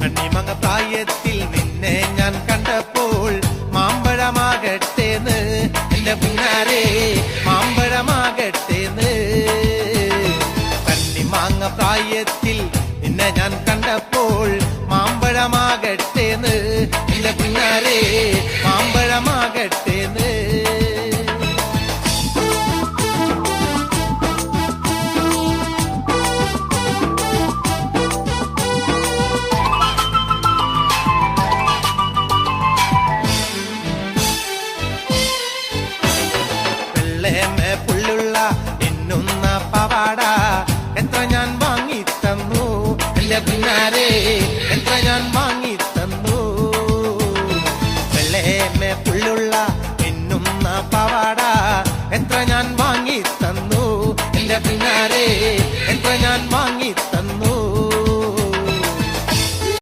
കണ്ണിമങ്ങ പ്രായത്തിൽ നിന്നെ ഞാൻ കണ്ടപ്പോൾ മാമ്പഴമാകട്ടേന്ന് എന്റെ പിന്നാരെ മാമ്പഴമാകട്ടേന്ന്. കണ്ണിമാങ്ങ പ്രായത്തിൽ നിന്നെ ഞാൻ കണ്ടപ്പോൾ മാമ്പഴമാകട്ടേന്ന് എന്റെ പിന്നാരെ മാമ്പഴമാകട്ടേന്ന്. പുള്ളുള്ള എന്നുന്ന പവാട എത്ര ഞാൻ വാങ്ങി തന്നു എന്റെ പിന്നാരെ എത്ര ഞാൻ വാങ്ങി തന്നു. വെള്ളേമേ പുള്ളുള്ള എന്നുന്ന പവാട എത്ര ഞാൻ വാങ്ങി തന്നു എന്റെ പിന്നാരെ